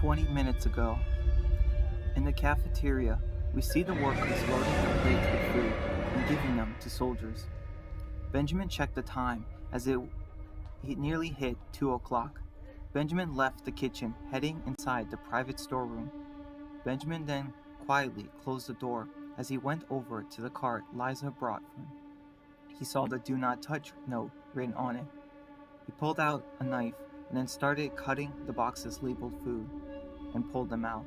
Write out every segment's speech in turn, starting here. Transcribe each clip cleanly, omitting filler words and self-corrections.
20 minutes ago. In the cafeteria, we see the workers loading their plates with food and giving them to soldiers. Benjamin checked the time as it nearly hit 2 o'clock. Benjamin left the kitchen, heading inside the private storeroom. Benjamin then quietly closed the door as he went over to the cart Liza brought for him. He saw the "Do Not Touch" note written on it. He pulled out a knife and then started cutting the boxes labeled food and pulled them out.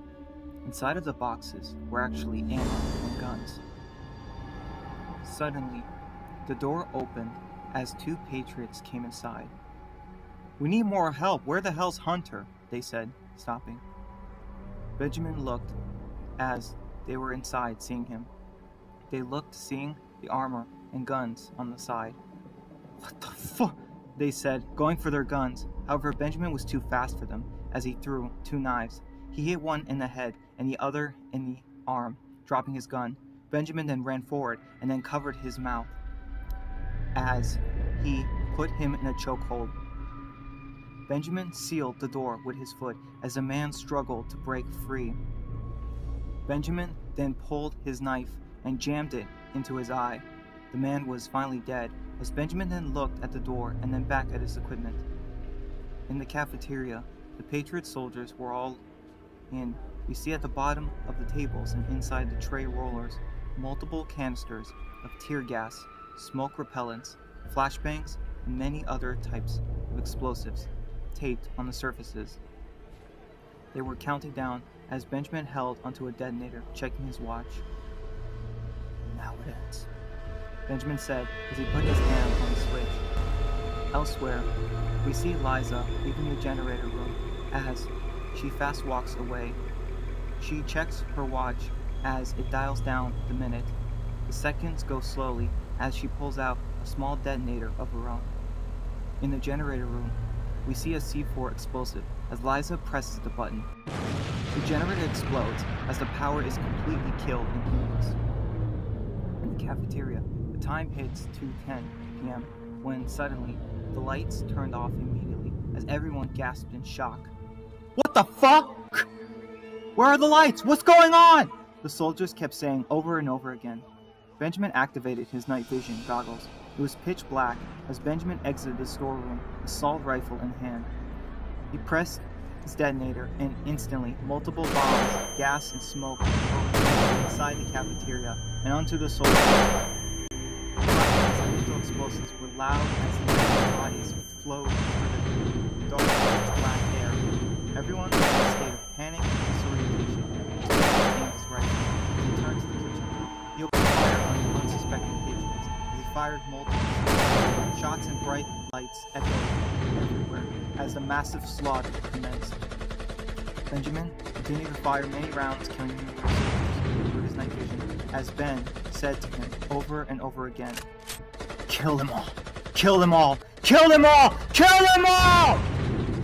Inside of the boxes were actually ammo and guns. Suddenly, the door opened as 2 Patriots came inside. "We need more help. Where the hell's Hunter?" they said, stopping. Benjamin looked as they were inside, seeing him. They looked, seeing the armor and guns on the side. "What the fuck?" they said, going for their guns. However, Benjamin was too fast for them as he threw 2 knives. He hit one in the head and the other in the arm, dropping his gun. Benjamin then ran forward and then covered his mouth as he put him in a chokehold. Benjamin sealed the door with his foot as the man struggled to break free. Benjamin then pulled his knife and jammed it into his eye. The man was finally dead as Benjamin then looked at the door and then back at his equipment. In the cafeteria, the Patriot soldiers were all in. We see at the bottom of the tables and inside the tray rollers multiple canisters of tear gas, smoke repellents, flashbangs, and many other types of explosives taped on the surfaces. They were counted down as Benjamin held onto a detonator, checking his watch. "Now it ends," Benjamin said as he put his hand on the switch. Elsewhere, we see Liza leaving the generator room as she fast walks away. She checks her watch as it dials down the minute. The seconds go slowly as she pulls out a small detonator of her own. In the generator room, we see a C4 explosive as Liza presses the button. The generator explodes as the power is completely killed in humans. In the cafeteria, the time hits 2:10 p.m. when suddenly the lights turned off immediately as everyone gasped in shock. "What the fuck? Where are the lights? What's going on?" the soldiers kept saying over and over again. Benjamin activated his night vision goggles. It was pitch black as Benjamin exited the storeroom, assault rifle in hand. He pressed his detonator and instantly multiple bombs, gas, and smoke broke inside the cafeteria and onto the soldiers. The lethal explosives were loud as the bodies flowed through the dark pitch black air. Everyone was in a state of panic and disorientation. Benjamin aimed his rifle as he turned to the kitchen. He opened fire on the unsuspecting Patriots as he fired multiple shots and bright lights echoed everywhere as the massive slaughter commenced. Benjamin continued to fire many rounds, killing numerous soldiers through his night vision, as Ben said to him over and over again, "Kill them all! Kill them all! Kill them all! Kill them all!"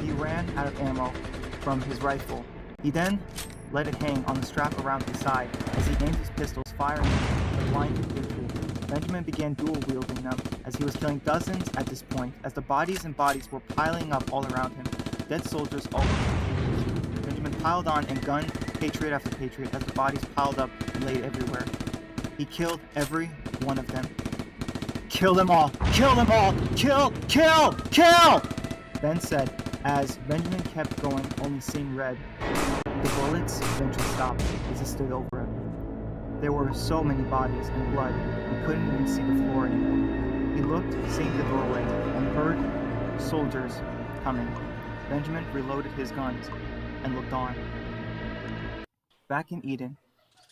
He ran out of ammo from his rifle. He then let it hang on the strap around his side as he aimed his pistols, firing at the blinding Patriot. Benjamin began dual-wielding them as he was killing dozens at this point as the bodies were piling up all around him. Dead soldiers all over the tables. Benjamin piled on and gunned Patriot after Patriot as the bodies piled up and laid everywhere. He killed every one of them. "Kill them all! Kill them all! Kill! Kill! Kill!" Ben said as Benjamin kept going, only seeing red. The bullets eventually stopped as he stood over him. There were so many bodies and blood, he couldn't even see the floor anymore. He looked, seeing the doorway, and heard soldiers coming. Benjamin reloaded his guns and looked on. Back in Eden,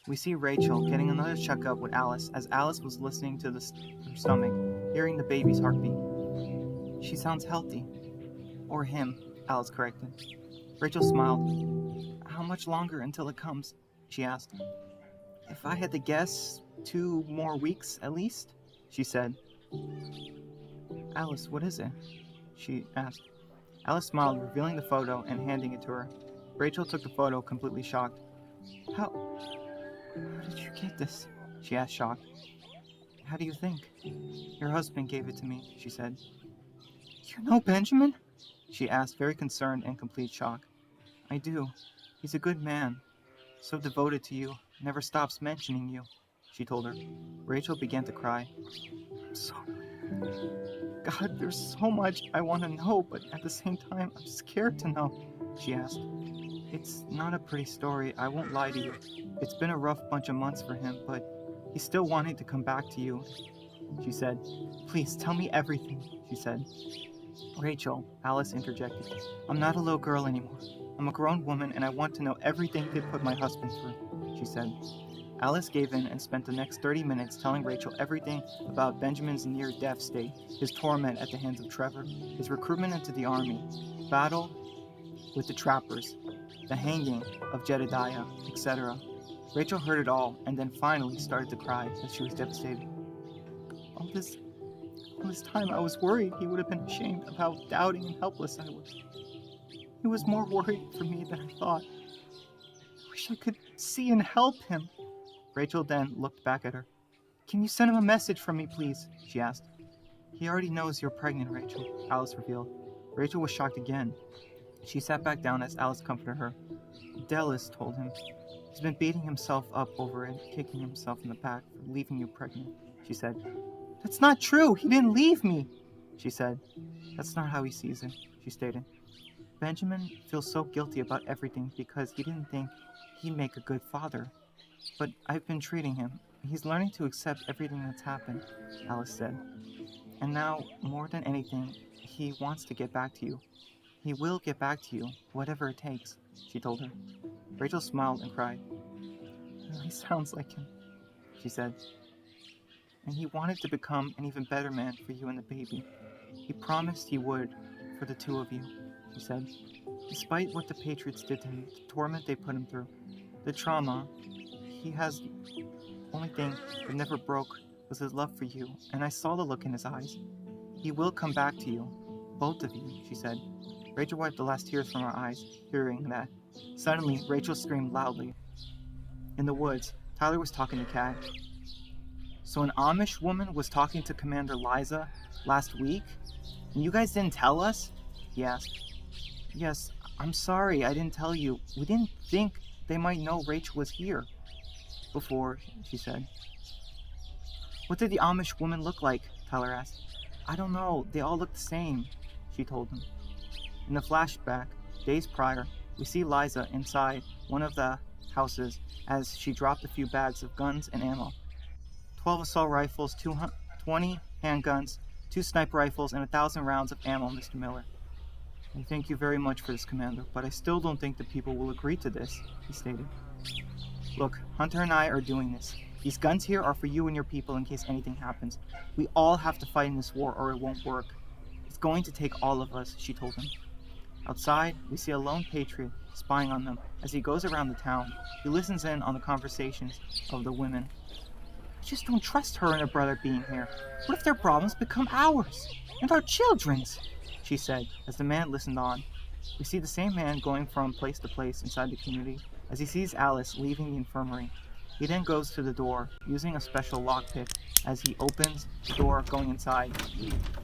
we see Rachel getting another checkup with Alice as Alice was listening to her stomach, hearing the baby's heartbeat. "She sounds healthy." "Or him," Alice corrected. Rachel smiled. "How much longer until it comes?" she asked. "If I had to guess, 2 more weeks at least," she said. "Alice, what is it?" she asked. Alice smiled, revealing the photo and handing it to her. Rachel took the photo, completely shocked. How did you get this?" she asked, shocked. "How do you think?" "Your husband gave it to me," she said. "You know Benjamin?" she asked, very concerned and complete shock. "I do. He's a good man, so devoted to you, never stops mentioning you, she told her. Rachel began to cry. So, God, there's so much I want to know, but at the same time, I'm scared to know, she asked. It's not a pretty story, I won't lie to you. It's been a rough bunch of months for him, but he's still wanting to come back to you, she said. Please, tell me everything, she said. Rachel, Alice interjected. I'm not a little girl anymore. I'm a grown woman and I want to know everything they put my husband through, she said. Alice gave in and spent the next 30 minutes telling Rachel everything about Benjamin's near-death state, his torment at the hands of Trevor, his recruitment into the army, battle with the trappers, the hanging of Jedediah, etc. Rachel heard it all and then finally started to cry as she was devastated. All this time I was worried he would have been ashamed of how doubting and helpless I was. He was more worried for me than I thought. I wish I could see and help him. Rachel then looked back at her. Can you send him a message from me, please? She asked. He already knows you're pregnant, Rachel, Alice revealed. Rachel was shocked again. She sat back down as Alice comforted her. Dallas told him. He's been beating himself up over it, kicking himself in the back for leaving you pregnant, she said. That's not true! He didn't leave me! She said. That's not how he sees it, she stated. Benjamin feels so guilty about everything because he didn't think he'd make a good father. But I've been treating him. He's learning to accept everything that's happened, Alice said. And now, more than anything, he wants to get back to you. He will get back to you, whatever it takes, she told her. Rachel smiled and cried. He sounds like him, she said. And he wanted to become an even better man for you and the baby. He promised he would for the two of you, she said. Despite what the Patriots did to him, the torment they put him through, the trauma, he has the only thing that never broke was his love for you, and I saw the look in his eyes. He will come back to you, both of you, she said. Rachel wiped the last tears from her eyes, hearing that. Suddenly, Rachel screamed loudly. In the woods, Tyler was talking to Kat. So an Amish woman was talking to Commander Liza last week? And you guys didn't tell us? He asked. Yes, I'm sorry I didn't tell you. We didn't think they might know Rachel was here before, she said. What did the Amish woman look like? Tyler asked. I don't know. They all look the same, she told him. In the flashback, days prior, we see Liza inside one of the houses as she dropped a few bags of guns and ammo. 12 assault rifles, 20 handguns, 2 sniper rifles, and 1,000 rounds of ammo, Mr. Miller. I thank you very much for this, Commander, but I still don't think the people will agree to this, he stated. Look, Hunter and I are doing this. These guns here are for you and your people in case anything happens. We all have to fight in this war or it won't work. It's going to take all of us, she told him. Outside, we see a lone patriot spying on them. As he goes around the town, he listens in on the conversations of the women. I just don't trust her and her brother being here. What if their problems become ours? And our children's? She said, as the man listened on. We see the same man going from place to place inside the community as he sees Alice leaving the infirmary. He then goes to the door, using a special lockpick. As he opens the door going inside,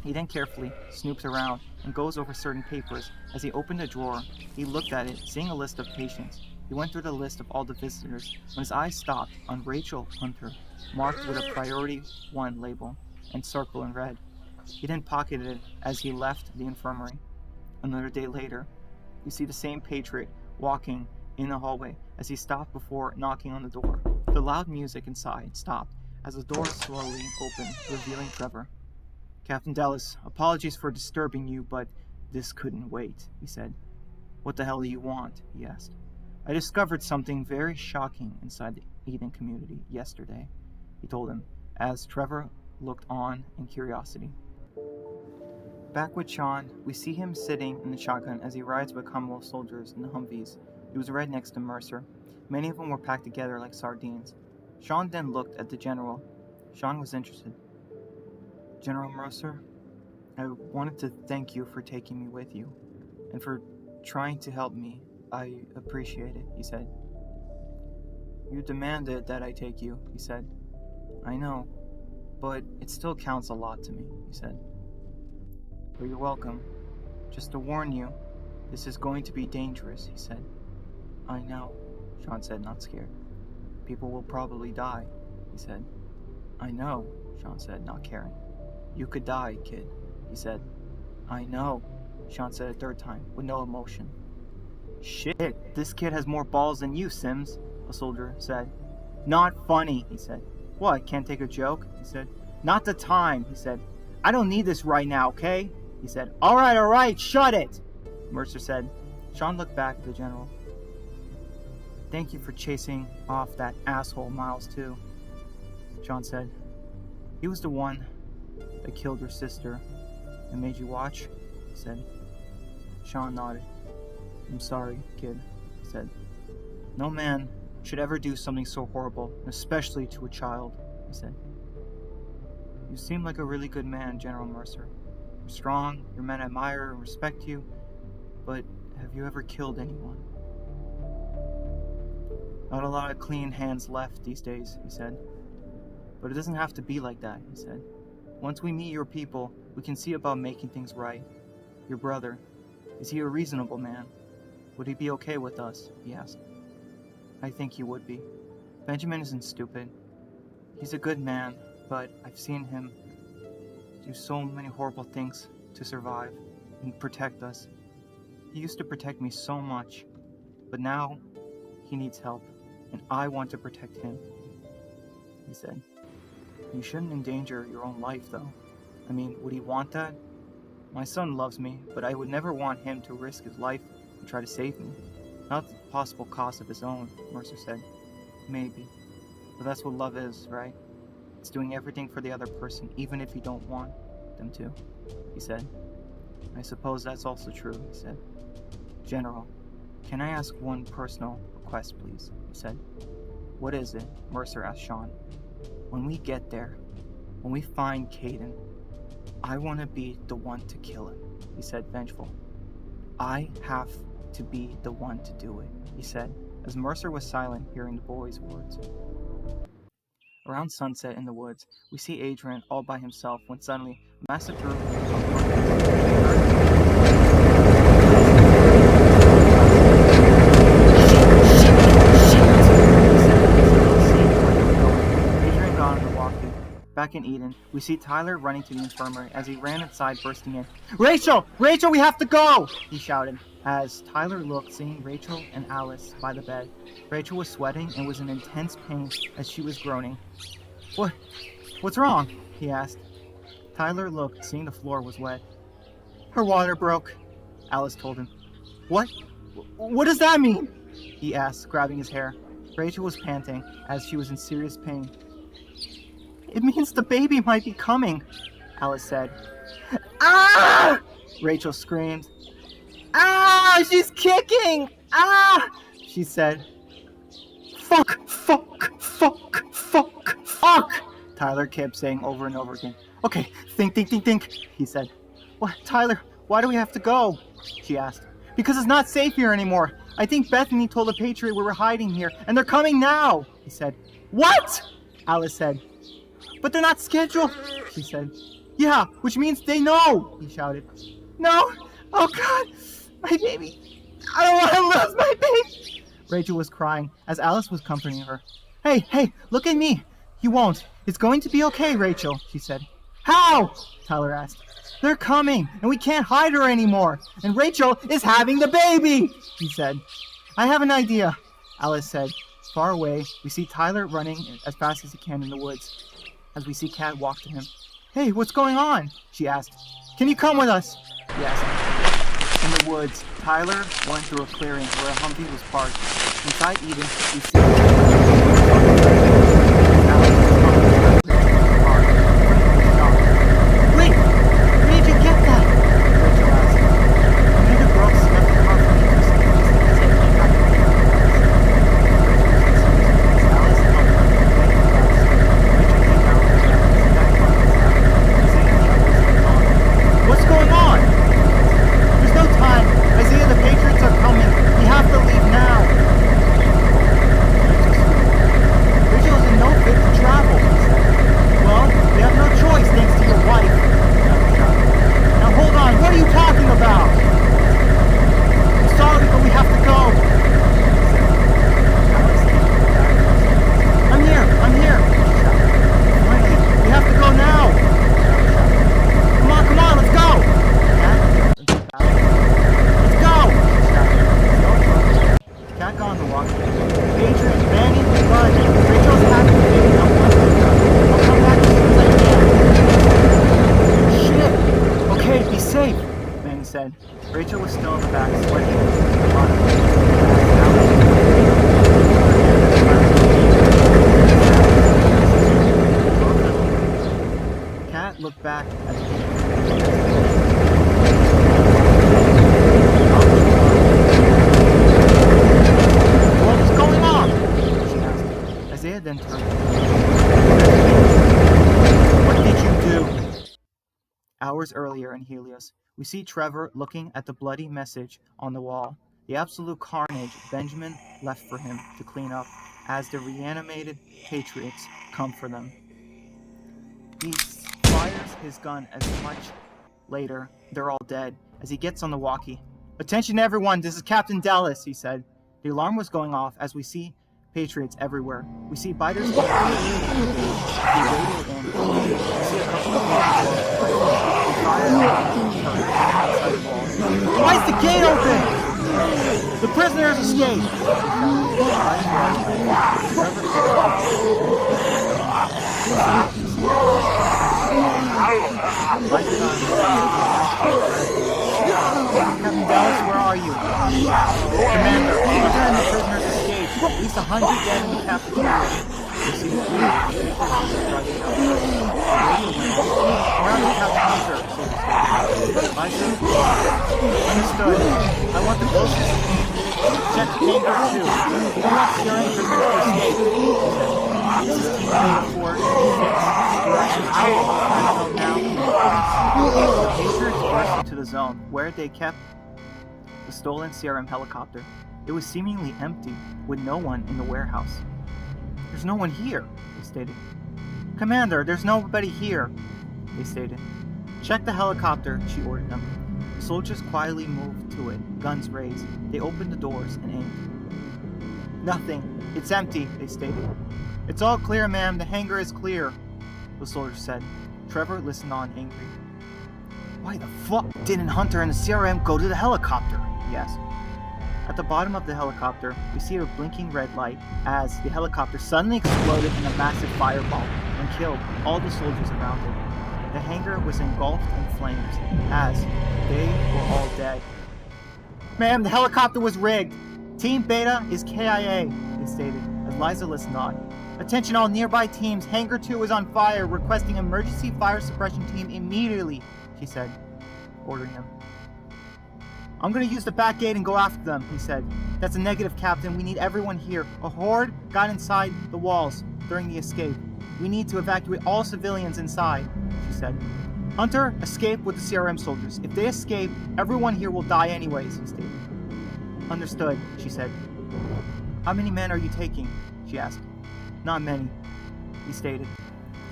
he then carefully snoops around and goes over certain papers. As he opened a drawer, he looked at it, seeing a list of patients. He went through the list of all the visitors when his eyes stopped on Rachel Hunter, marked with a Priority 1 label and circle in red. He then pocketed it as he left the infirmary. Another day later, we see the same patriot walking in the hallway as he stopped before knocking on the door. The loud music inside stopped as the door slowly opened, revealing Trevor. Captain Dallas, apologies for disturbing you, but this couldn't wait, he said. What the hell do you want? He asked. I discovered something very shocking inside the Eden community yesterday, he told him, as Trevor looked on in curiosity. Back with Sean, we see him sitting in the shotgun as he rides with Commonwealth soldiers in the Humvees. He was right next to Mercer. Many of them were packed together like sardines. Sean then looked at the general. Sean was interested. General Mercer, I wanted to thank you for taking me with you, and for trying to help me. I appreciate it, he said. You demanded that I take you, he said. I know, but it still counts a lot to me, he said. But you're welcome. Just to warn you, this is going to be dangerous, he said. I know, Sean said, not scared. People will probably die, he said. I know, Sean said, not caring. You could die, kid, he said. I know, Sean said a third time, with no emotion. Shit, this kid has more balls than you, Sims, a soldier said. Not funny, he said. What, can't take a joke? He said. Not the time, he said. I don't need this right now, okay? He said. All right, shut it, Mercer said. Sean looked back at the general. Thank you for chasing off that asshole Miles, too, Sean said. He was the one that killed your sister and made you watch, he said. Sean nodded. I'm sorry, kid, he said. No man should ever do something so horrible, especially to a child, he said. You seem like a really good man, General Mercer. You're strong, your men admire and respect you, but have you ever killed anyone? Not a lot of clean hands left these days, he said. But it doesn't have to be like that, he said. Once we meet your people, we can see about making things right. Your brother, is he a reasonable man? Would he be okay with us? He asked. I think he would be. Benjamin isn't stupid. He's a good man, but I've seen him do so many horrible things to survive and protect us. He used to protect me so much, but now he needs help, and I want to protect him, he said. You shouldn't endanger your own life, though. I mean, would he want that? My son loves me, but I would never want him to risk his life and try to save me. Not at the possible cost of his own, Mercer said. Maybe. But that's what love is, right? It's doing everything for the other person, even if you don't want them to, he said. I suppose that's also true, he said. General, can I ask one personal request, please? He said. What is it? Mercer asked Sean. When we get there, when we find Caden, I want to be the one to kill him, he said, vengeful. I have to be the one to do it, he said, as Mercer was silent, hearing the boy's words. Around sunset in the woods, we see Adrian all by himself when suddenly a massive group Back in Eden, we see Tyler running to the infirmary as he ran inside, bursting in. Rachel! Rachel, we have to go! He shouted, as Tyler looked, seeing Rachel and Alice by the bed. Rachel was sweating and was in intense pain as she was groaning. What's wrong? He asked. Tyler looked, seeing the floor was wet. Her water broke, Alice told him. What? What does that mean? He asked, grabbing his hair. Rachel was panting as she was in serious pain. It means the baby might be coming, Alice said. Ah! Rachel screamed. Ah! She's kicking! Ah! She said. Fuck! Tyler kept saying over and over again. Okay, think, he said. What, Tyler, why do we have to go? She asked. Because it's not safe here anymore. I think Bethany told the Patriot we were hiding here, and they're coming now, he said. What? Alice said. But they're not scheduled, she said. Yeah, which means they know, he shouted. No! Oh God! My baby! I don't want to lose my baby! Rachel was crying as Alice was comforting her. Hey, look at me! You won't. It's going to be okay, Rachel, she said. How? Tyler asked. They're coming, and we can't hide her anymore. And Rachel is having the baby, he said. I have an idea, Alice said. Far away, we see Tyler running as fast as he can in the woods. As we see Kat walk to him. Hey, what's going on? She asked. Can you come with us? He asked. In the woods, Tyler went through a clearing where a Humvee was parked. Inside Eden, we see Wait! Where did you get that? Rachel asked. One of the girls left the car for me just in case I came back to pick up. Alice helped her get the bus. Rachel lay down her back as the back car was out. Isaiah and the others went on. What's going on? There's no time. Isaiah, the Patriots are coming. We have to leave now. Rachel screamed. Rachel is in no We see Trevor looking at the bloody message on the wall, the absolute carnage Benjamin left for him to clean up as the reanimated Patriots come for them. He fires his gun as much later, they're all dead, as he gets on the walkie. "Attention everyone, this is Captain Dallas," he said. The alarm was going off as we see Patriots everywhere. We see biters in. We see a couple of Why is the gate open? The prisoners escaped! Captain Dallas, where are you? Commander, Hunter and the prisoners escaped. At least 100 dead in the cafeteria. You see, around the Captain Hunter. Understood. I want the closest team. Check Hangar 2. We don't want Syrian prisoners to escape. This is Team 4, 6, now. The Patriots burst into the zone, where they kept the stolen CRM helicopter. It was seemingly empty, with no one in the warehouse. "There's no one here," they stated. "Commander, there's nobody here," they stated. "Check the helicopter," she ordered them. The soldiers quietly moved to it, guns raised. They opened the doors and aimed. "Nothing. It's empty," they stated. "It's all clear, ma'am. The hangar is clear," the soldier said. Trevor listened on, angry. "Why the fuck didn't Hunter and the CRM go to the helicopter?" he asked. At the bottom of the helicopter, we see a blinking red light as the helicopter suddenly exploded in a massive fireball and killed all the soldiers around it. The hangar was engulfed in flames as they were all dead. "Ma'am, the helicopter was rigged. Team Beta is KIA, they stated as Liza listened on. "Attention all nearby teams, Hangar 2 is on fire, requesting emergency fire suppression team immediately," she said, ordering them. "I'm gonna use the back gate and go after them," he said. "That's a negative, Captain. We need everyone here. A horde got inside the walls during the escape. We need to evacuate all civilians inside," she said. "Hunter, escape with the CRM soldiers. If they escape, everyone here will die anyways," he stated. "Understood," she said. "How many men are you taking?" she asked. "Not many," he stated.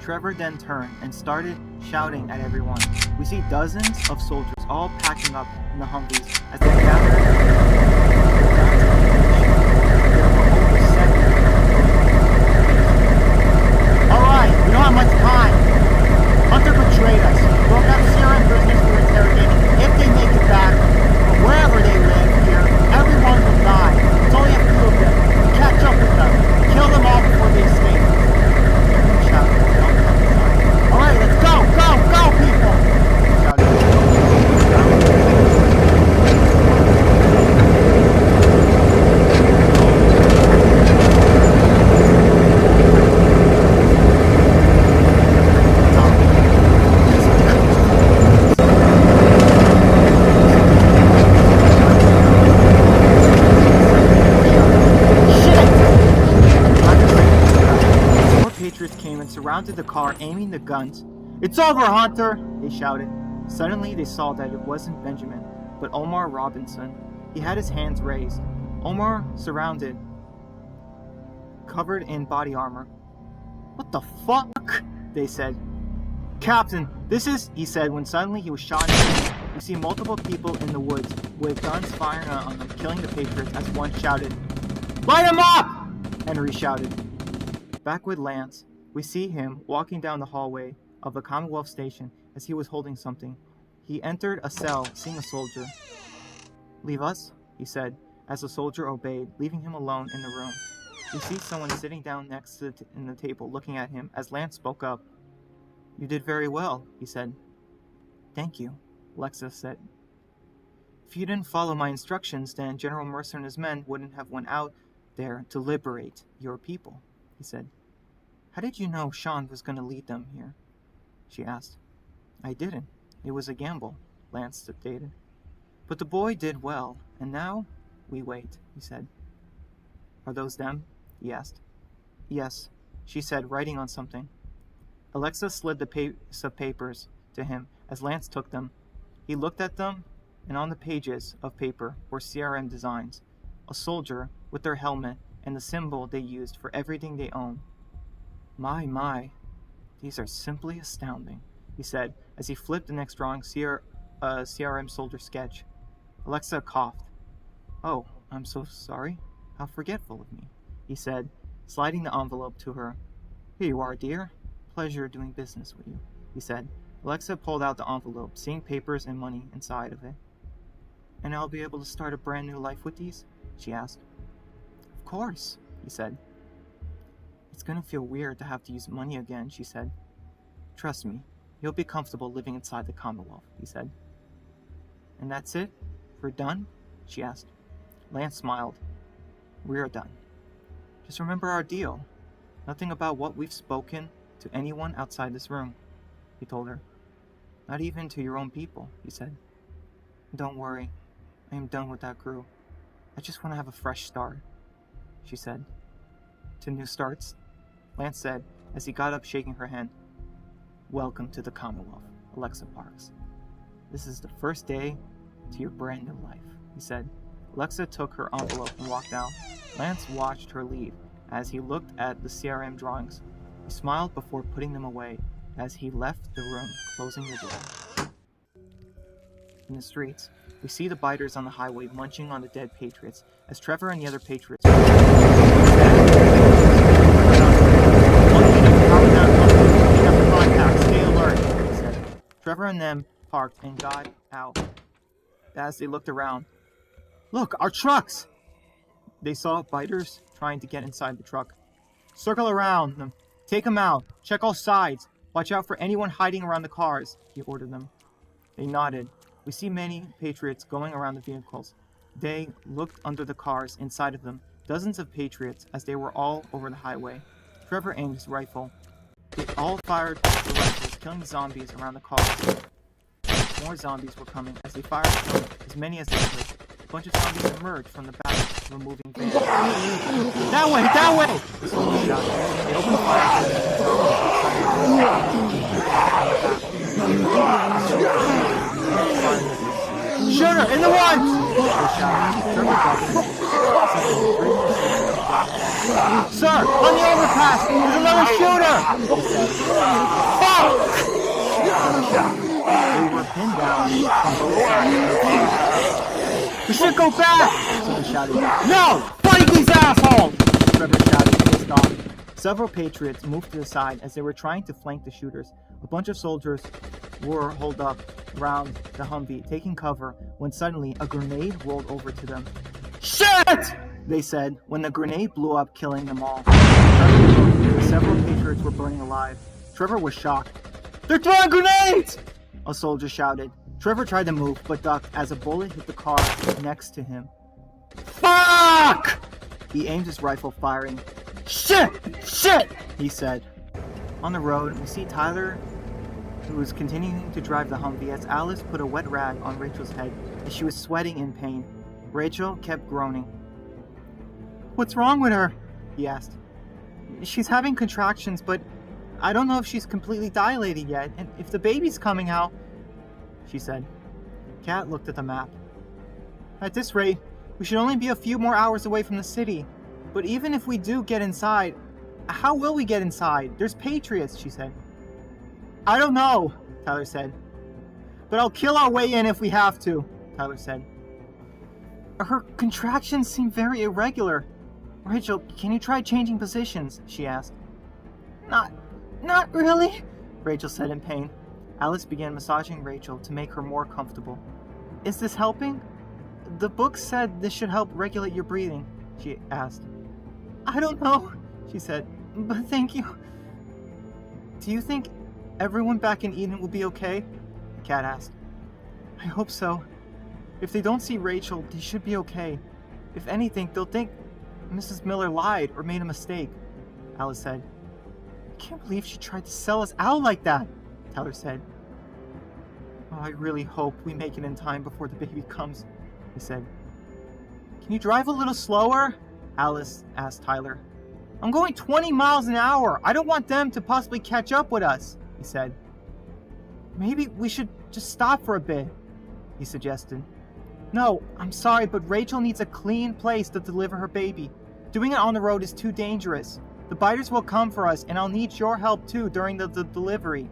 Trevor then turned and started shouting at everyone. We see dozens of soldiers all packing up in the Humvees as they gathered. There were over 7. "Alright, we don't have much time. Hunter betrayed us. We'll have CRM prisoners we're interrogating. If they make it back from wherever they live here, everyone will die. It's only a few of them. We catch up with them. Kill them all before they escape." Everyone shouted as they all kept inside. "Alright, let's go, people!" shouted. Surrounded the car, aiming the guns. "It's over, Hunter!" they shouted. Suddenly they saw that it wasn't Benjamin, but Omar Robinson. He had his hands raised. Omar surrounded, covered in body armor. "What the fuck?" they said. "Captain, this is," he said when suddenly he was shot in the head. We see multiple people in the woods with guns firing on them, killing the Patriots as one shouted, "Light him up!" Henry shouted. Back with Lance, we see him walking down the hallway of the Commonwealth Station as he was holding something. He entered a cell, seeing a soldier. "Leave us," he said, as the soldier obeyed, leaving him alone in the room. We see someone sitting down next to the table, looking at him, as Lance spoke up. "You did very well," he said. "Thank you," Lexa said. "If you didn't follow my instructions, then General Mercer and his men wouldn't have went out there to liberate your people," he said. "How did you know Sean was going to lead them here?" she asked. "I didn't. It was a gamble," Lance stated. "But the boy did well, and now we wait," he said. "Are those them?" he asked. "Yes," she said, writing on something. Alexa slid the piece of papers to him as Lance took them. He looked at them, and on the pages of paper were CRM designs, a soldier with their helmet and the symbol they used for everything they own. My, these are simply astounding, he said as he flipped the next drawing CRM soldier sketch. Alexa coughed. Oh, I'm so sorry. How forgetful of me, he said, sliding the envelope to her. Here you are, dear. Pleasure doing business with you, he said. Alexa pulled out the envelope, seeing papers and money inside of it. And I'll be able to start a brand new life with these? She asked. Of course, he said. It's gonna feel weird to have to use money again, she said. Trust me, you'll be comfortable living inside the Commonwealth, he said. And that's it? We're done? She asked. Lance smiled. We're done. Just remember our deal. Nothing about what we've spoken to anyone outside this room, he told her. Not even to your own people, he said. Don't worry. I am done with that crew. I just want to have a fresh start, she said. To new starts? Lance said as he got up, shaking her hand. Welcome to the Commonwealth, Alexa Parks. This is the first day to your brand new life, he said. Alexa took her envelope and walked out. Lance watched her leave as he looked at the CRM drawings. He smiled before putting them away as he left the room, closing the door. In the streets, we see the biters on the highway munching on the dead Patriots as Trevor and the other Patriots stay alert, he said. Trevor and them parked and got out. As they looked around, look, our trucks! They saw biters trying to get inside the truck. Circle around them. Take them out. Check all sides. Watch out for anyone hiding around the cars, he ordered them. They nodded. We see many Patriots going around the vehicles. They looked under the cars, inside of them, dozens of Patriots as they were all over the highway. Trevor aimed his rifle. They all fired the rifles, killing zombies around the cars. More zombies were coming as they fired and killed as many as they could. A bunch of zombies emerged from the back of a moving van. That way! That way! The soldiers shouted. They opened fire. Shooter! In the woods! They shouted. Sir! On the overpass! There's another shooter! Fuck! They were pinned down on both sides. We should go back! Someone shouted. No! Fight these assholes! Trevor shouted, pissed off. Several Patriots moved to the side as they were trying to flank the shooters. A bunch of soldiers were holed up around the Humvee, taking cover, when suddenly a grenade rolled over to them. Shit! They said, when the grenade blew up, killing them all. Several Patriots were burning alive. Trevor was shocked. They're throwing grenades! A soldier shouted. Trevor tried to move, but ducked as a bullet hit the car next to him. Fuck! He aimed his rifle, firing. Shit! Shit! He said. On the road, we see Tyler, who was continuing to drive the Humvee, as Alice put a wet rag on Rachel's head as she was sweating in pain. Rachel kept groaning. What's wrong with her? He asked. She's having contractions, but I don't know if she's completely dilated yet, and if the baby's coming out, she said. Kat looked at the map. At this rate, we should only be a few more hours away from the city. But even if we do get inside, how will we get inside? There's Patriots, she said. I don't know, Tyler said. But I'll kill our way in if we have to, Tyler said. Her contractions seem very irregular. Rachel, can you try changing positions? She asked. Not really, Rachel said in pain. Alice began massaging Rachel to make her more comfortable. Is this helping? The book said this should help regulate your breathing, she asked. I don't know, she said, but thank you. Do you think everyone back in Eden will be okay? Kat asked. I hope so. If they don't see Rachel, they should be okay. If anything, they'll think Mrs. Miller lied or made a mistake, Alice said. I can't believe she tried to sell us out like that, Tyler said. Oh, I really hope we make it in time before the baby comes, he said. Can you drive a little slower? Alice asked Tyler. I'm going 20 miles an hour. I don't want them to possibly catch up with us, he said. Maybe we should just stop for a bit, he suggested. No, I'm sorry, but Rachel needs a clean place to deliver her baby. Doing it on the road is too dangerous. The biters will come for us, and I'll need your help too during the delivery,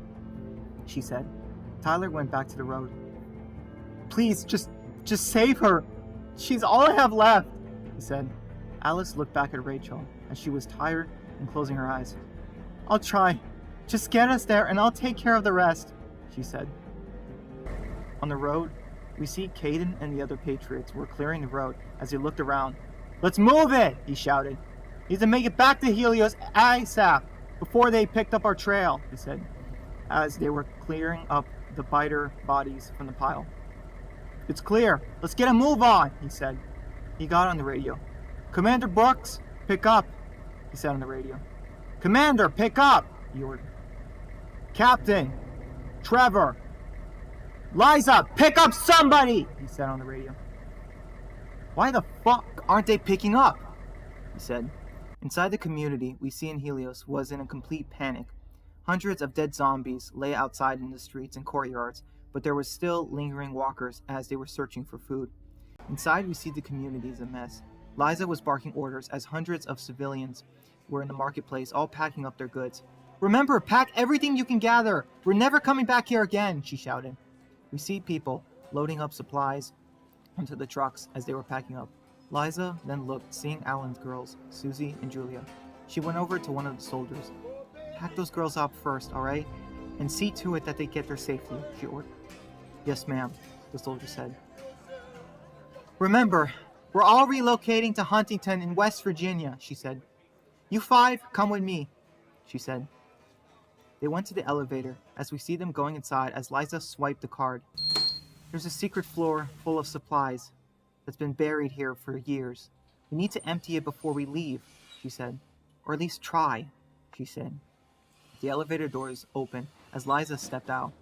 she said. Tyler went back to the road. Please, just save her. She's all I have left, he said. Alice looked back at Rachel as she was tired and closing her eyes. I'll try. Just get us there and I'll take care of the rest, she said. On the road, we see Caden and the other Patriots were clearing the road as he looked around. Let's move it, he shouted. Need to make it back to Helios ASAP before they picked up our trail, he said, as they were clearing up the biter bodies from the pile. It's clear. Let's get a move on, he said. He got on the radio. Commander Brooks, pick up, he said on the radio. Commander, pick up, he ordered. Captain, Trevor, Liza, pick up somebody, he said on the radio. Why the fuck aren't they picking up? He said. Inside the community we see in Helios was in a complete panic. Hundreds of dead zombies lay outside in the streets and courtyards, but there was still lingering walkers as they were searching for food. Inside we see the community is a mess. Liza was barking orders as hundreds of civilians were in the marketplace all packing up their goods. Remember, pack everything you can gather. We're never coming back here again, she shouted. We see people loading up supplies onto the trucks as they were packing up. Liza then looked, seeing Alan's girls, Susie and Julia. She went over to one of the soldiers. Pack those girls up first, alright? And see to it that they get there safely, she ordered. Yes, ma'am, the soldier said. Remember, we're all relocating to Huntington in West Virginia, she said. You five, come with me, she said. They went to the elevator as we see them going inside as Liza swiped the card. There's a secret floor full of supplies that's been buried here for years. We need to empty it before we leave, she said. Or at least try, she said. The elevator doors opened as Liza stepped out.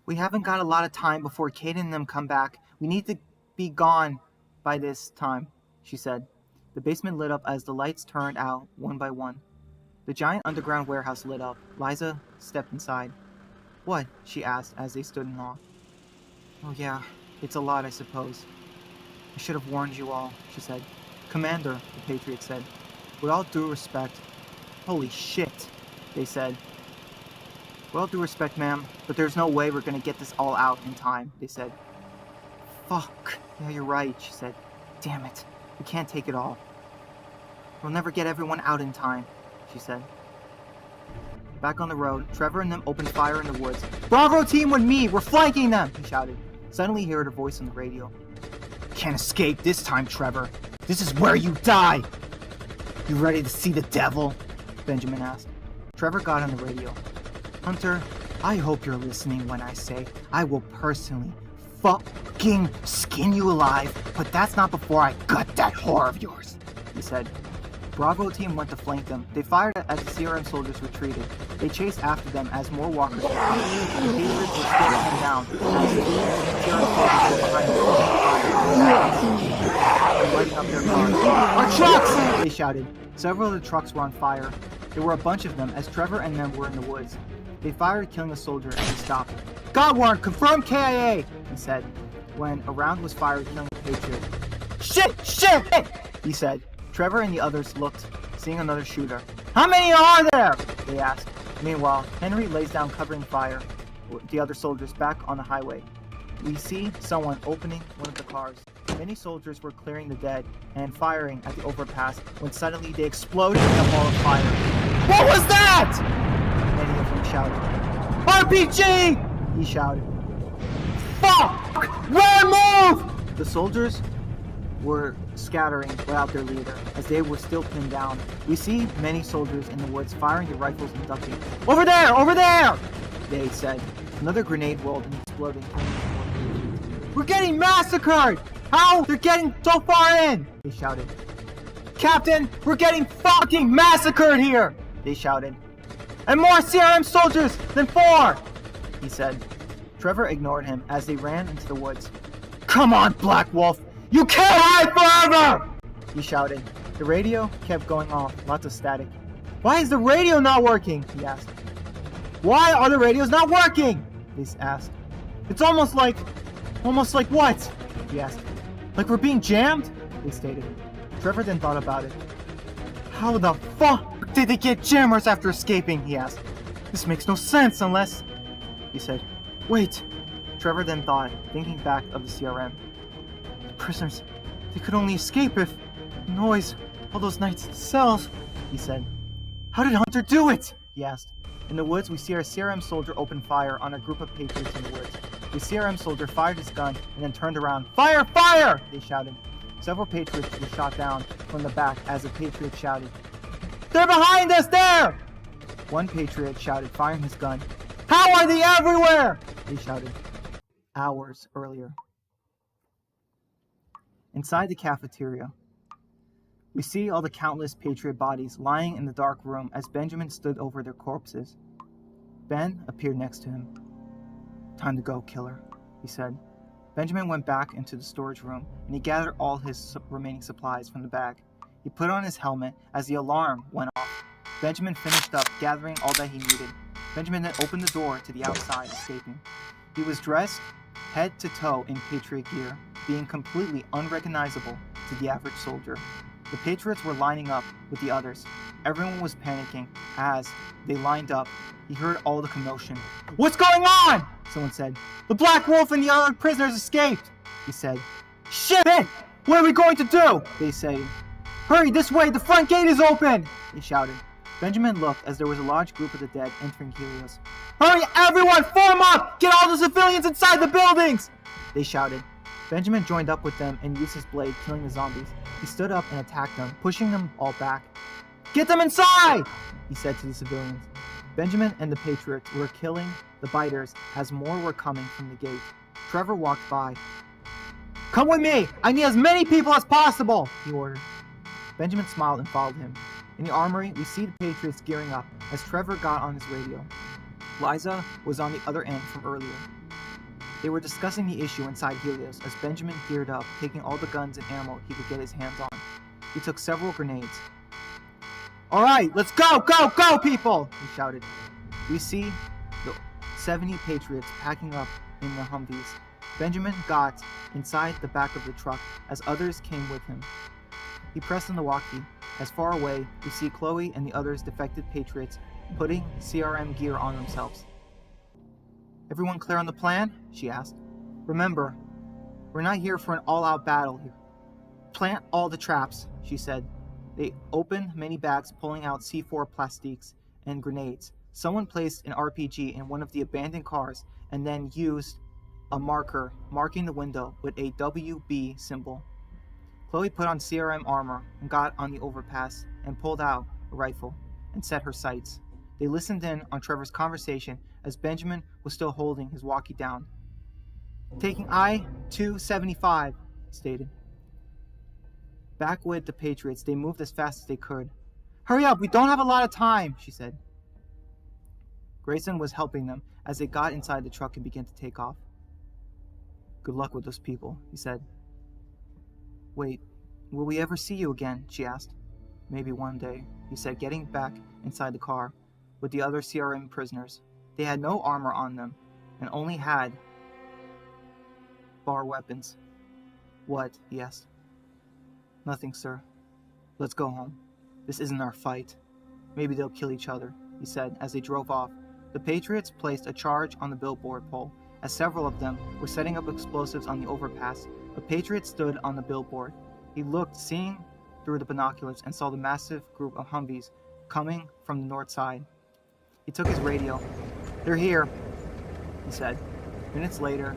We haven't got a lot of time before Caden and them come back. We need to be gone by this time, she said. The basement lit up as the lights turned out one by one. The giant underground warehouse lit up. Liza stepped inside. What? She asked as they stood in awe. Oh yeah, it's a lot, I suppose. I should have warned you all, she said. Commander, the Patriot said. With all due respect. Holy shit, they said. With all due respect, ma'am, but there's no way we're gonna get this all out in time, they said. Fuck, yeah, you're right, she said. Damn it, we can't take it all. We'll never get everyone out in time, she said. Back on the road, Trevor and them opened fire in the woods. Bravo team with me! We're flanking them! He shouted. Suddenly he heard a voice on the radio. Can't escape this time, Trevor. This is where you die! You ready to see the devil? Benjamin asked. Trevor got on the radio. Hunter, I hope you're listening when I say I will personally fucking skin you alive, but that's not before I gut that whore of yours, he said. Bravo team went to flank them. They fired as the CRM soldiers retreated. They chased after them as more walkers came. The Patriots were still pinned down as the CRM soldiers were lighting up their cars. Our trucks! They shouted. Several of the trucks were on fire. There were a bunch of them as Trevor and them were in the woods. They fired, killing a soldier, and he stopped. God warrant, confirm KIA, he said, when a round was fired, killing a Patriot. Shit, he said. Trevor and the others looked, seeing another shooter. How many are there? They asked. Meanwhile, Henry lays down covering fire with the other soldiers back on the highway. We see someone opening one of the cars. Many soldiers were clearing the dead and firing at the overpass when suddenly they exploded in a ball of fire. What was that? Many of them shouted. RPG! He shouted. Fuck! Run, move! The soldiers were scattering without their leader as they were still pinned down. We see many soldiers in the woods firing their rifles and ducking. Over there! They said. Another grenade rolled and exploded. We're getting massacred! How? They're getting so far in! They shouted. Captain, we're getting fucking massacred here! They shouted. And more CRM soldiers than 4! He said. Trevor ignored him as they ran into the woods. Come on, Black Wolf! You can't hide forever! He shouted. The radio kept going off, lots of static. Why is the radio not working? He asked. Why are the radios not working? They asked. It's almost like Almost like what? He asked. Like we're being jammed? They stated. Trevor then thought about it. How the fuck did they get jammers after escaping? He asked. This makes no sense unless... He said. Wait. Trevor then thought, thinking back of the CRM. The prisoners, they could only escape if... Noise, all those nights in cells, he said. How did Hunter do it? He asked. In the woods, we see our CRM soldier open fire on a group of Patriots in the woods. The CRM soldier fired his gun and then turned around. Fire! Fire! They shouted. Several Patriots were shot down from the back as a Patriot shouted, They're behind us there! One Patriot shouted, firing his gun. How are they everywhere? They shouted. Hours earlier. Inside the cafeteria, we see all the countless Patriot bodies lying in the dark room as Benjamin stood over their corpses. Ben appeared next to him. Time to go, killer, he said. Benjamin went back into the storage room and he gathered all his remaining supplies from the bag. He put on his helmet as the alarm went off. Benjamin finished up gathering all that he needed. Benjamin then opened the door to the outside, escaping. He was dressed head to toe in Patriot gear, being completely unrecognizable to the average soldier. The Patriots were lining up with the others. Everyone was panicking. As they lined up, he heard all the commotion. What's going on? Someone said. The Black Wolf and the other prisoners escaped, he said. Shit! What are we going to do? They say. Hurry, this way! The front gate is open! They shouted. Benjamin looked as there was a large group of the dead entering Helios. Hurry, everyone! Form up! Get all the civilians inside the buildings! They shouted. Benjamin joined up with them and used his blade, killing the zombies. He stood up and attacked them, pushing them all back. Get them inside! He said to the civilians. Benjamin and the Patriots were killing the biters as more were coming from the gate. Trevor walked by. Come with me! I need as many people as possible! He ordered. Benjamin smiled and followed him. In the armory, we see the Patriots gearing up as Trevor got on his radio. Liza was on the other end from earlier. They were discussing the issue inside Helios as Benjamin geared up, taking all the guns and ammo he could get his hands on. He took several grenades. All right, let's go, go, go, people! He shouted. We see the 70 Patriots packing up in the Humvees. Benjamin got inside the back of the truck as others came with him. He pressed on the walkie. As far away, we see Chloe and the others defected Patriots putting CRM gear on themselves. Everyone clear on the plan? She asked. Remember, we're not here for an all-out battle here. Plant all the traps, she said. They opened many bags, pulling out C4 plastiques and grenades. Someone placed an RPG in one of the abandoned cars and then used a marker marking the window with a WB symbol. Chloe put on CRM armor and got on the overpass and pulled out a rifle and set her sights. They listened in on Trevor's conversation as Benjamin was still holding his walkie down. Taking I-275, stated. Back with the Patriots, they moved as fast as they could. Hurry up, we don't have a lot of time, she said. Grayson was helping them as they got inside the truck and began to take off. Good luck with those people, he said. Wait, will we ever see you again? She asked. Maybe one day, he said, getting back inside the car with the other CRM prisoners. They had no armor on them and only had bar weapons. What? He asked. Nothing, sir. Let's go home. This isn't our fight. Maybe they'll kill each other, he said as they drove off. The Patriots placed a charge on the billboard pole as several of them were setting up explosives on the overpass. A Patriot stood on the billboard. He looked, seeing through the binoculars, and saw the massive group of Humvees coming from the north side. He took his radio. They're here, he said. Minutes later,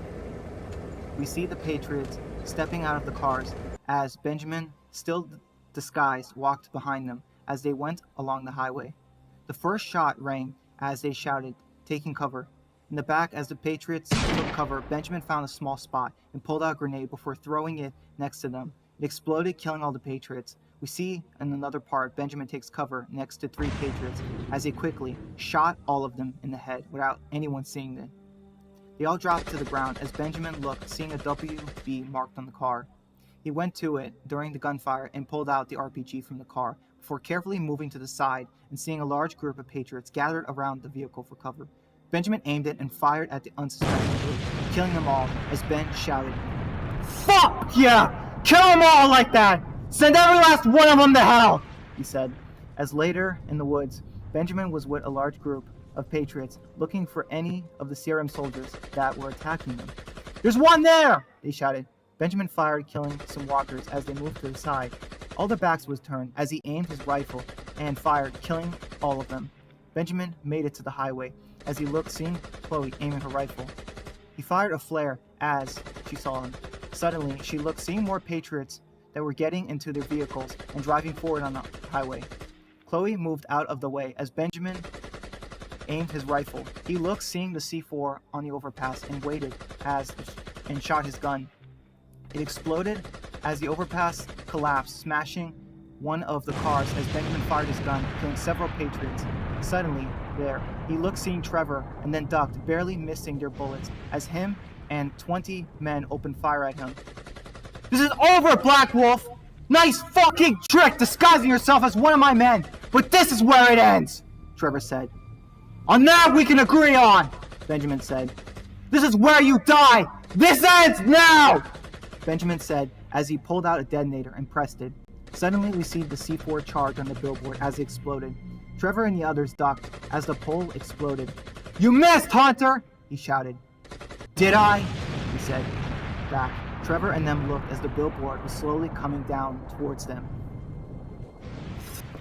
we see the Patriots stepping out of the cars as Benjamin, still disguised, walked behind them as they went along the highway. The first shot rang as they shouted, taking cover. In the back, as the Patriots took cover, Benjamin found a small spot and pulled out a grenade before throwing it next to them. It exploded, killing all the Patriots. We see in another part, Benjamin takes cover next to 3 Patriots as they quickly shot all of them in the head without anyone seeing it. They all dropped to the ground as Benjamin looked, seeing a WB marked on the car. He went to it during the gunfire and pulled out the RPG from the car before carefully moving to the side and seeing a large group of Patriots gathered around the vehicle for cover. Benjamin aimed it and fired at the unsuspecting group, killing them all as Ben shouted, "Fuck yeah! Kill them all like that! Send every last one of them to hell!" he said. As later in the woods, Benjamin was with a large group of Patriots looking for any of the CRM soldiers that were attacking them. "There's one there!" they shouted. Benjamin fired, killing some walkers as they moved to the side. All their backs was turned as he aimed his rifle and fired, killing all of them. Benjamin made it to the highway as he looked, seeing Chloe aiming her rifle. He fired a flare as she saw him. Suddenly, she looked, seeing more Patriots that were getting into their vehicles and driving forward on the highway. Chloe moved out of the way as Benjamin aimed his rifle. He looked, seeing the C4 on the overpass, and waited and shot his gun. It exploded as the overpass collapsed, smashing one of the cars as Benjamin fired his gun, killing several Patriots. Suddenly, he looked, seeing Trevor, and then ducked, barely missing their bullets as him and 20 men opened fire at him. "This is over, Black Wolf! Nice fucking trick disguising yourself as one of my men, but this is where it ends," Trevor said. "On that we can agree on," Benjamin said. "This is where you die! This ends now!" Benjamin said as he pulled out a detonator and pressed it. Suddenly we see the C4 charge on the billboard as it exploded. Trevor and the others ducked as the pole exploded. "You missed, Hunter!" he shouted. "Did I?" he said back. Trevor and them looked as the billboard was slowly coming down towards them.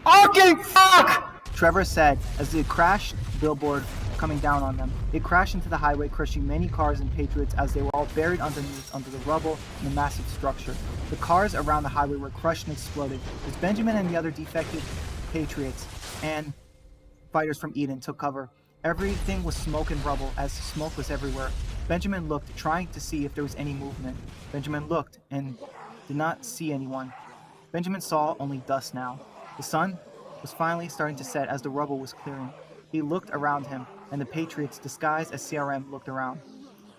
"Fucking fuck!" Trevor said as it crashed billboard coming down on them. It crashed into the highway, crushing many cars and Patriots as they were all buried underneath under the rubble in the massive structure. The cars around the highway were crushed and exploded as Benjamin and the other defected Patriots and fighters from Eden took cover. Everything was smoke and rubble as the smoke was everywhere. Benjamin looked, trying to see if there was any movement. Benjamin looked and did not see anyone. Benjamin saw only dust now. The sun was finally starting to set as the rubble was clearing. He looked around him, and the Patriots, disguised as CRM, looked around.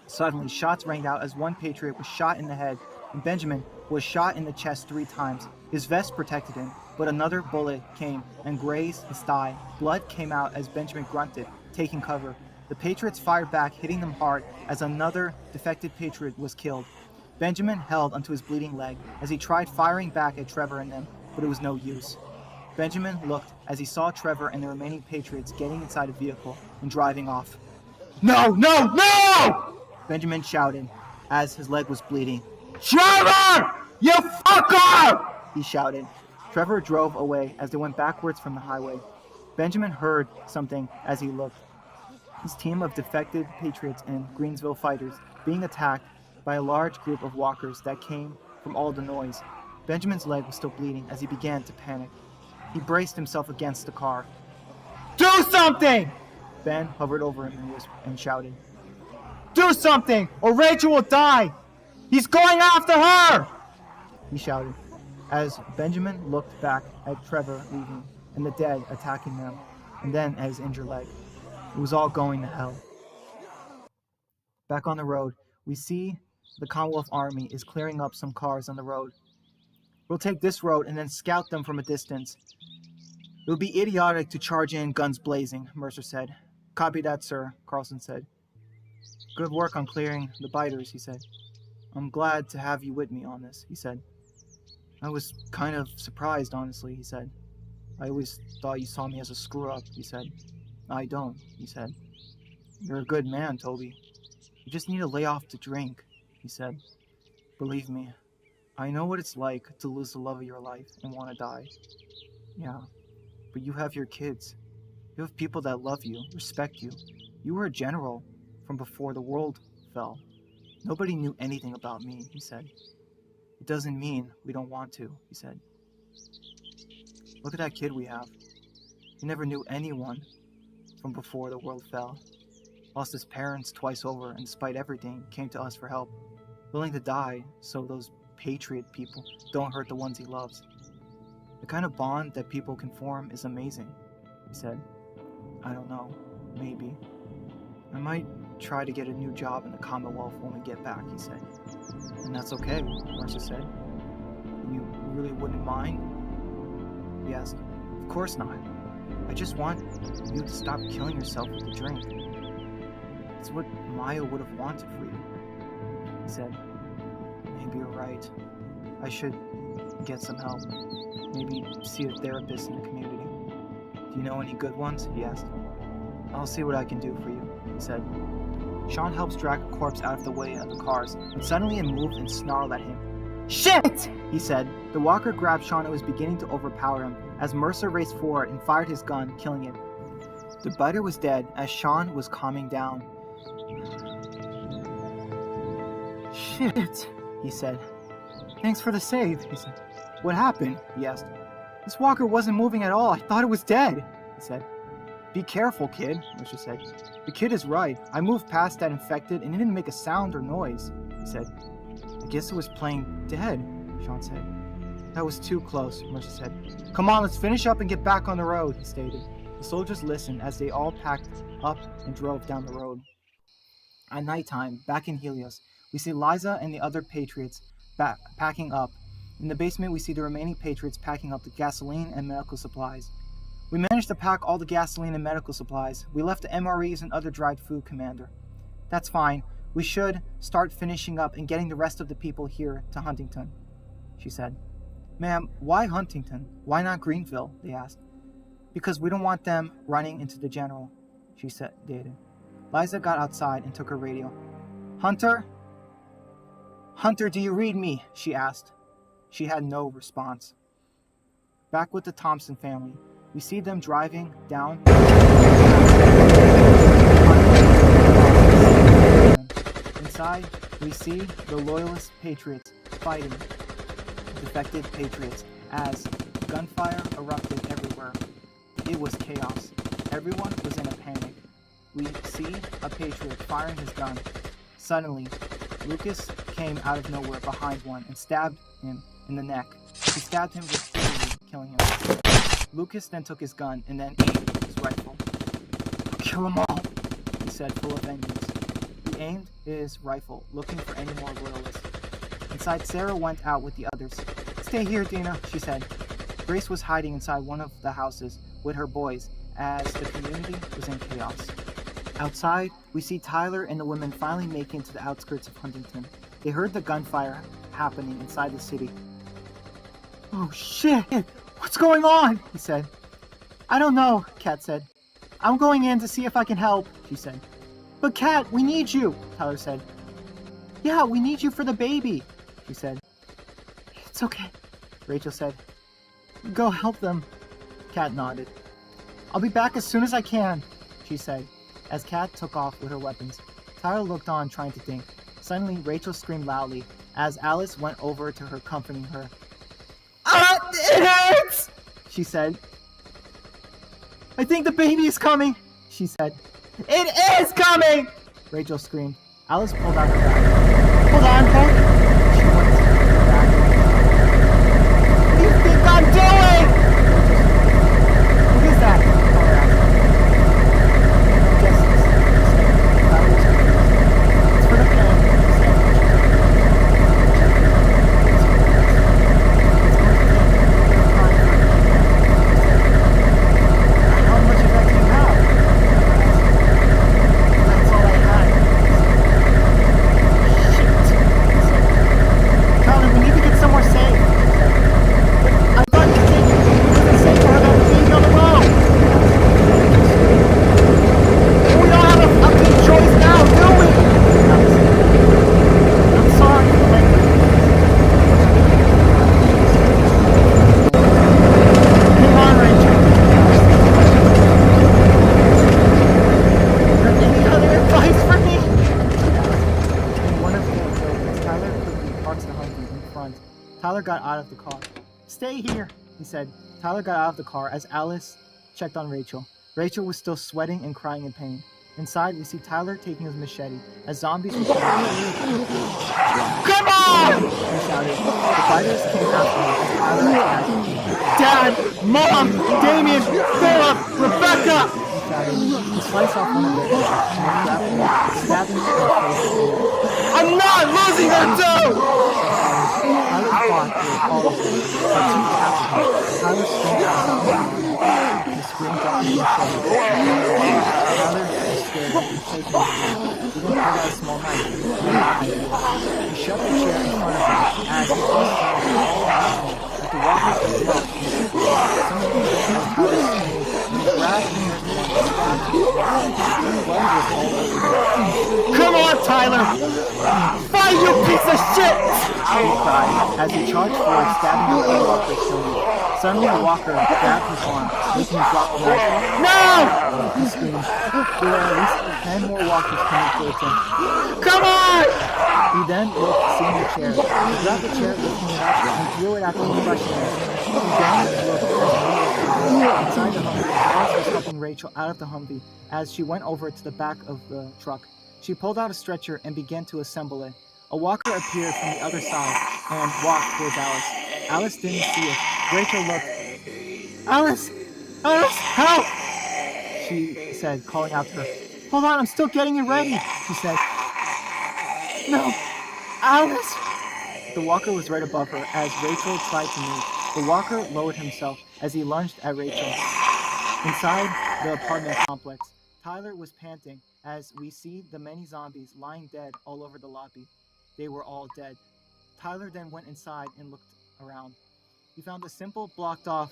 Suddenly, shots rang out as one Patriot was shot in the head, and Benjamin was shot in the chest 3 times. His vest protected him, but another bullet came and grazed his thigh. Blood came out as Benjamin grunted, taking cover. The Patriots fired back, hitting them hard as another defected Patriot was killed. Benjamin held onto his bleeding leg as he tried firing back at Trevor and them, but it was no use. Benjamin looked as he saw Trevor and the remaining Patriots getting inside a vehicle and driving off. "No, no, no!" Benjamin shouted as his leg was bleeding. "Trevor! You fucker!" he shouted. Trevor drove away as they went backwards from the highway. Benjamin heard something as he looked. His team of defected Patriots and Greensville fighters being attacked by a large group of walkers that came from all the noise. Benjamin's leg was still bleeding as he began to panic. He braced himself against the car. "Do something!" Ben hovered over him and shouted. "Do something, or Rachel will die! He's going after her!" he shouted, as Benjamin looked back at Trevor leaving and the dead attacking them, and then at his injured leg. It was all going to hell. Back on the road, we see the Commonwealth Army is clearing up some cars on the road. "We'll take this road and then scout them from a distance. It would be idiotic to charge in guns blazing," Mercer said. "Copy that, sir," Carlson said. "Good work on clearing the biters," he said. "I'm glad to have you with me on this," he said. "I was kind of surprised, honestly," he said. "I always thought you saw me as a screw-up," he said. "I don't," he said. "You're a good man, Toby. You just need to lay off the drink," he said. "Believe me, I know what it's like to lose the love of your life and want to die. Yeah, but you have your kids. You have people that love you, respect you. You were a general from before the world fell. Nobody knew anything about me," he said. "It doesn't mean we don't want to," he said. "Look at that kid we have. He never knew anyone from before the world fell. Lost his parents twice over, and despite everything, came to us for help. Willing to die so those Patriot people don't hurt the ones he loves. The kind of bond that people can form is amazing," he said. "I don't know. Maybe. I might try to get a new job in the Commonwealth when we get back," he said. "And that's okay," Mercer said. "You really wouldn't mind?" He asked. "Of course not. I just want you to stop killing yourself with the drink." It's what Maya would have wanted for you. He said, maybe you're right. I should get some help. Maybe see a therapist in the community. Do you know any good ones? He asked. I'll see what I can do for you, he said. Sean helps drag a corpse out of the way of the cars, and suddenly it moved and snarled at him. Shit! He said. The walker grabbed Sean and was beginning to overpower him as Mercer raced forward and fired his gun, killing him. The biter was dead as Sean was calming down. Shit, he said. Thanks for the save, he said. What happened? He asked. This walker wasn't moving at all. I thought it was dead, he said. Be careful, kid, Mercer said. The kid is right. I moved past that infected and it didn't make a sound or noise, he said. I guess it was playing dead, Sean said. That was too close, Mercer said. Come on, let's finish up and get back on the road, he stated. The soldiers listened as they all packed up and drove down the road. At nighttime, back in Helios, we see Liza and the other Patriots packing up. In the basement, we see the remaining Patriots packing up the gasoline and medical supplies. We managed to pack all the gasoline and medical supplies. We left the MREs and other dried food, Commander. That's fine. We should start finishing up and getting the rest of the people here to Huntington, she said. Ma'am, why Huntington? Why not Greenville? They asked. Because we don't want them running into the general, she said. Liza got outside and took her radio. Hunter? Hunter, do you read me? She asked. She had no response. Back with the Thompson family, we see them driving down. Inside, we see the loyalist Patriots fighting defected Patriots as gunfire erupted everywhere. It was chaos. Everyone was in a panic. We see a Patriot firing his gun. Suddenly, Lucas came out of nowhere behind one and stabbed him in the neck. He stabbed him repeatedly, killing him. Lucas then took his gun and then aimed his rifle. Kill them all, he said, full of vengeance. He aimed his rifle, looking for any more loyalists. Inside, Sarah went out with the others. Stay here, Dina, she said. Grace was hiding inside one of the houses with her boys as the community was in chaos. Outside, we see Tyler and the women finally making it to the outskirts of Huntington. They heard the gunfire happening inside the city. Oh shit! What's going on? He said. I don't know, Kat said. I'm going in to see if I can help, she said. But Kat, we need you, Tyler said. Yeah, we need you for the baby, she said. It's okay, Rachel said. Go help them. Kat nodded. I'll be back as soon as I can, she said, as Kat took off with her weapons. Tyler looked on, trying to think. Suddenly, Rachel screamed loudly as Alice went over to her, comforting her. It hurts, she said. I think the baby is coming, she said. It is coming, Rachel screamed. Alice pulled out her bag. Hold on, Coach. She went to her bag. What do you think I'm doing? What is that? Tyler asked. Just, Tyler was confused. It's for the pain, he said. How much of that do you have? That's all I had. Shit, he said. Tyler, we need to get somewhere safe, she said. But I thought you said it wasn't safe for her to have a baby on the road. We don't have a fucking choice now, do we? I'm sorry for letting you. Hang on, Rachel. Any other advice for me? In one of the buildings, Tyler quickly parks the Humvee in front. Tyler got out of the car. Stay here, he said. Tyler got out of the car as Alice checked on Rachel. Rachel was still sweating and crying in pain. Inside, we see Tyler taking his machete as zombies were coming. Come on! He shouted. The fighters came after him as Tyler attacked. Dad! Mom! Damien! Philip! Rebecca! He shouted. He sliced off one of their heads, stabbing him in the face. I'm not losing her too! Tyler fought with all of them, but two captured him. Tyler screamed out. He screamed out his machete. Tyler was scared and shaking. He then pulled out a small knife and knocked at it. He shoved the chair in front of him as he tossed it all around him. As the walkers picked him up, some of them as Tyler screamed, and he grabbed the nearest one and stabbed him. Blood was all over him. Come on, Tyler! Fight, you piece of shit! He cried as he charged forward, stabbing out the walker's shoulder. Suddenly, the walker grabbed his arm, making him drop the knife. No! He screamed. There were at least 10 more walkers coming towards him. Come on! He then looked, seeing the chair. He grabbed the chair, lifting it up, and threw it at the crushing it. He then looked inside the Humvee. Alice was helping Rachel out of the Humvee as she went over to the back of the truck. She pulled out a stretcher and began to assemble it. A walker appeared from the other side and walked towards Alice. Alice didn't see it. Rachel looked. Alice! Alice, help! She said, calling out to her. Hold on, I'm still getting you ready, she said. No! Alice! The walker was right above her as Rachel tried to move. The walker lowered himself as he lunged at Rachel. Inside the apartment complex, Tyler was panting as we see the many zombies lying dead all over the lobby. They were all dead. Tyler then went inside and looked around. He found a simple blocked-off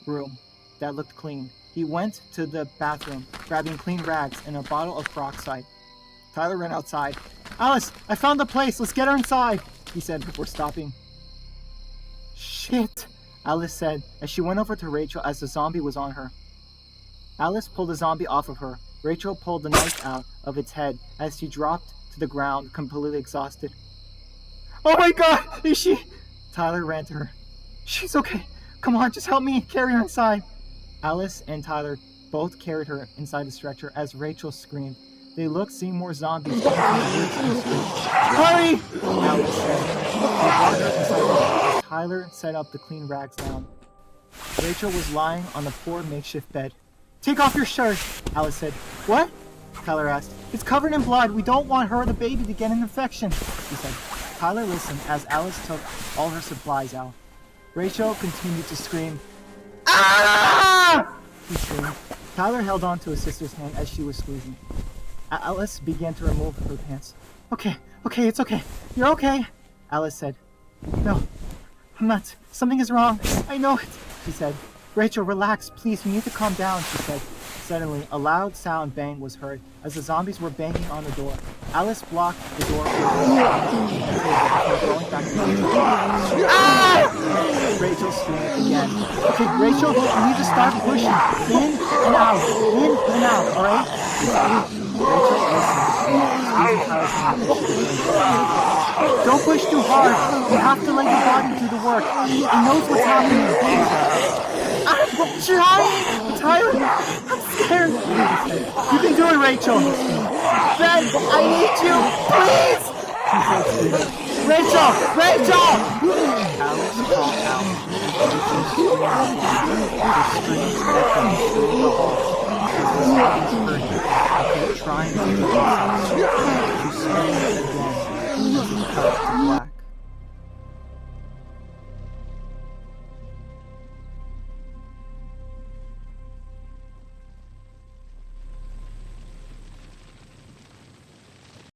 room that looked clean. He went to the bathroom, grabbing clean rags and a bottle of peroxide. Tyler ran outside. Alice, I found the place. Let's get her inside, he said before stopping. Shit, Alice said as she went over to Rachel as the zombie was on her. Alice pulled the zombie off of her. Rachel pulled the knife out of its head as she dropped to the ground, completely exhausted. Oh my God, is she? Tyler ran to her. She's okay. Come on, just help me carry her inside. Alice and Tyler both carried her inside the stretcher as Rachel screamed. They looked, seeing more zombies coming from the woods and the streets. Hurry! Alice said. They brought her inside as Tyler set up the clean rags down. Rachel was lying on the poor makeshift bed. Take off your shirt, Alice said. What? Tyler asked. It's covered in blood. We don't want her or the baby to get an infection, she said. Tyler listened as Alice took all her supplies out. Rachel continued to scream. Ah! He screamed. Tyler held on to his sister's hand as she was squeezing. Alice began to remove her pants. Okay, it's okay. You're okay, Alice said. No, I'm not. Something is wrong. I know it, she said. Rachel, relax, please. You need to calm down, she said. Suddenly, a loud sound bang was heard as the zombies were banging on the door. Alice blocked the door before going back to the Ah! Rachel screamed again. Okay, Rachel, you need to start pushing. In and out, alright? Rachel listened. Don't push too hard. You have to let your body do the work. It knows what's happening. I'm trying, Tyler. I'm scared. You can do it, Rachel. Ben, I need you, please. Rachel! Alice called out. The screams echoed through the halls. Trying to do this. She screamed again as it cut to black.